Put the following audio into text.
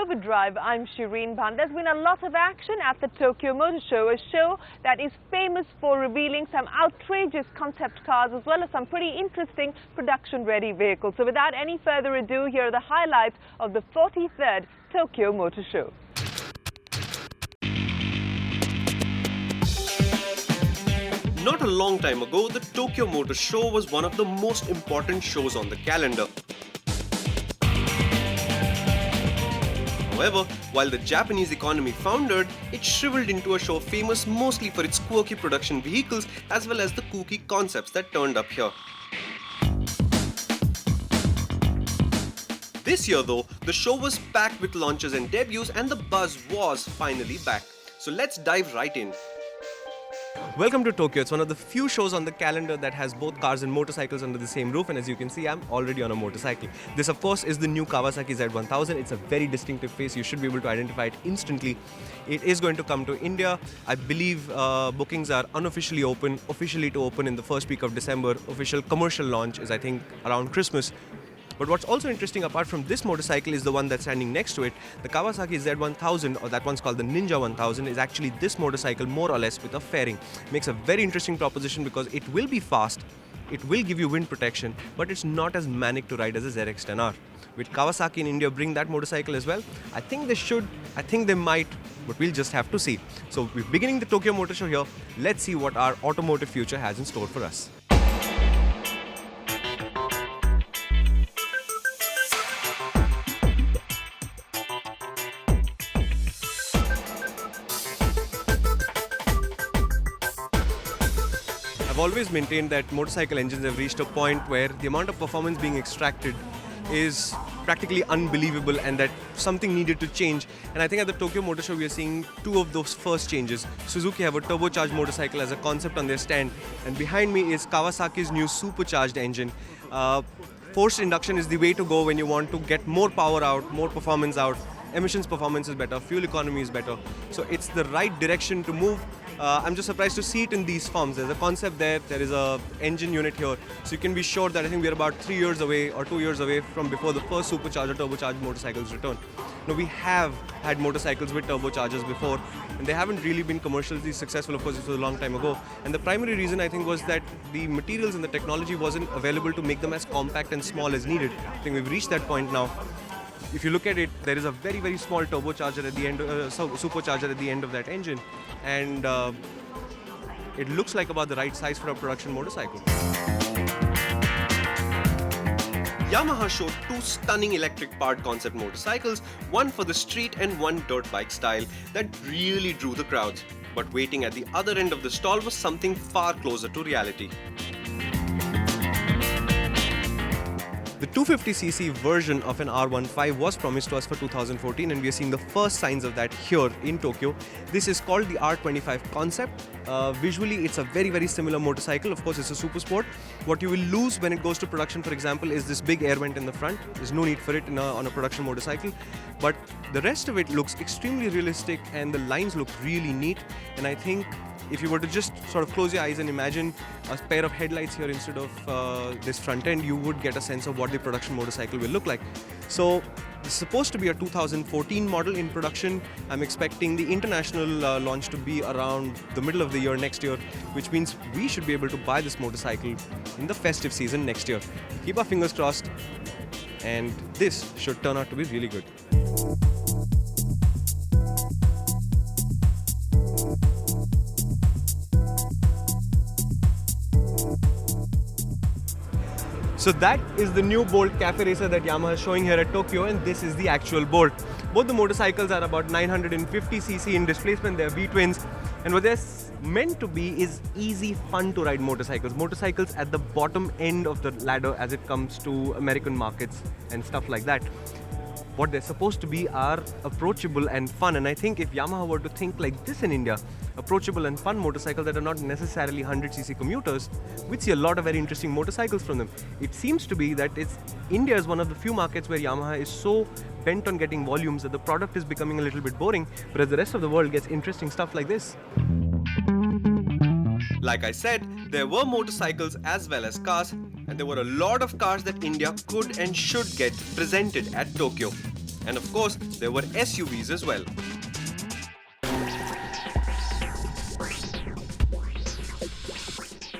Overdrive. I'm Shireen Bhan. There's been a lot of action at the Tokyo Motor Show, a show that is famous for revealing some outrageous concept cars as well as some pretty interesting production-ready vehicles. So without any further ado, here are the highlights of the 43rd Tokyo Motor Show. Not a long time ago, the Tokyo Motor Show was one of the most important shows on the calendar. However, while the Japanese economy foundered, it shriveled into a show famous mostly for its quirky production vehicles as well as the kooky concepts that turned up here. This year though, the show was packed with launches and debuts and the buzz was finally back. So let's dive right in. Welcome to Tokyo. It's one of the few shows on the calendar that has both cars and motorcycles under the same roof, and as you can see, I'm already on a motorcycle. This of course is the new Kawasaki Z1000. It's a very distinctive face. You should be able to identify it instantly. It is going to come to India. I believe bookings are unofficially open, officially to open in the first week of December. Official commercial launch is I think around Christmas. But what's also interesting apart from this motorcycle is the one that's standing next to it. The Kawasaki Z1000, or that one's called the Ninja 1000, is actually this motorcycle more or less with a fairing. Makes a very interesting proposition because it will be fast, it will give you wind protection, but it's not as manic to ride as a ZX-10R. With Kawasaki in India bring that motorcycle as well? I think they should, I think they might, but we'll just have to see. So we're beginning the Tokyo Motor Show here. Let's see what our automotive future has in store for us. I've always maintained that motorcycle engines have reached a point where the amount of performance being extracted is practically unbelievable and that something needed to change. And I think at the Tokyo Motor Show we are seeing two of those first changes. Suzuki have a turbocharged motorcycle as a concept on their stand, and behind me is Kawasaki's new supercharged engine. Forced induction is the way to go when you want to get more power out, more performance out. Emissions performance is better, fuel economy is better. So it's the right direction to move. I'm just surprised to see it in these forms. There's a concept there is a engine unit here. So you can be sure that I think we're about 3 years away or 2 years away from before the first supercharger turbocharged motorcycles return. Now we have had motorcycles with turbochargers before and they haven't really been commercially successful. Of course, this was a long time ago. And the primary reason I think was that the materials and the technology wasn't available to make them as compact and small as needed. I think we've reached that point now. If you look at it, there is a very, very small turbocharger at the end, supercharger at the end of that engine, and it looks like about the right size for a production motorcycle. Yamaha showed two stunning electric-powered concept motorcycles, one for the street and one dirt bike style, that really drew the crowds. But waiting at the other end of the stall was something far closer to reality. The 250cc version of an R25 was promised to us for 2014 and we are seeing the first signs of that here in Tokyo. This is called the R25 concept. Visually it's a very, very similar motorcycle. Of course it's a super sport. What you will lose when it goes to production, for example, is this big air vent in the front. There's no need for it on a production motorcycle. But the rest of it looks extremely realistic and the lines look really neat, and I think if you were to just sort of close your eyes and imagine a pair of headlights here instead of this front end, you would get a sense of what the production motorcycle will look like. So it's supposed to be a 2014 model in production. I'm expecting the international launch to be around the middle of the year next year, which means we should be able to buy this motorcycle in the festive season next year. Keep our fingers crossed, and this should turn out to be really good. So that is the new Bolt Cafe Racer that Yamaha is showing here at Tokyo, and this is the actual Bolt. Both the motorcycles are about 950cc in displacement, they're V-twins, and what they're meant to be is easy, fun to ride motorcycles. Motorcycles at the bottom end of the ladder as it comes to American markets and stuff like that. What they're supposed to be are approachable and fun, and I think if Yamaha were to think like this in India, approachable and fun motorcycles that are not necessarily 100cc commuters, we'd see a lot of very interesting motorcycles from them. It seems to be that India is one of the few markets where Yamaha is so bent on getting volumes that the product is becoming a little bit boring, whereas the rest of the world gets interesting stuff like this. Like I said, there were motorcycles as well as cars, and there were a lot of cars that India could and should get presented at Tokyo. And of course, there were SUVs as well.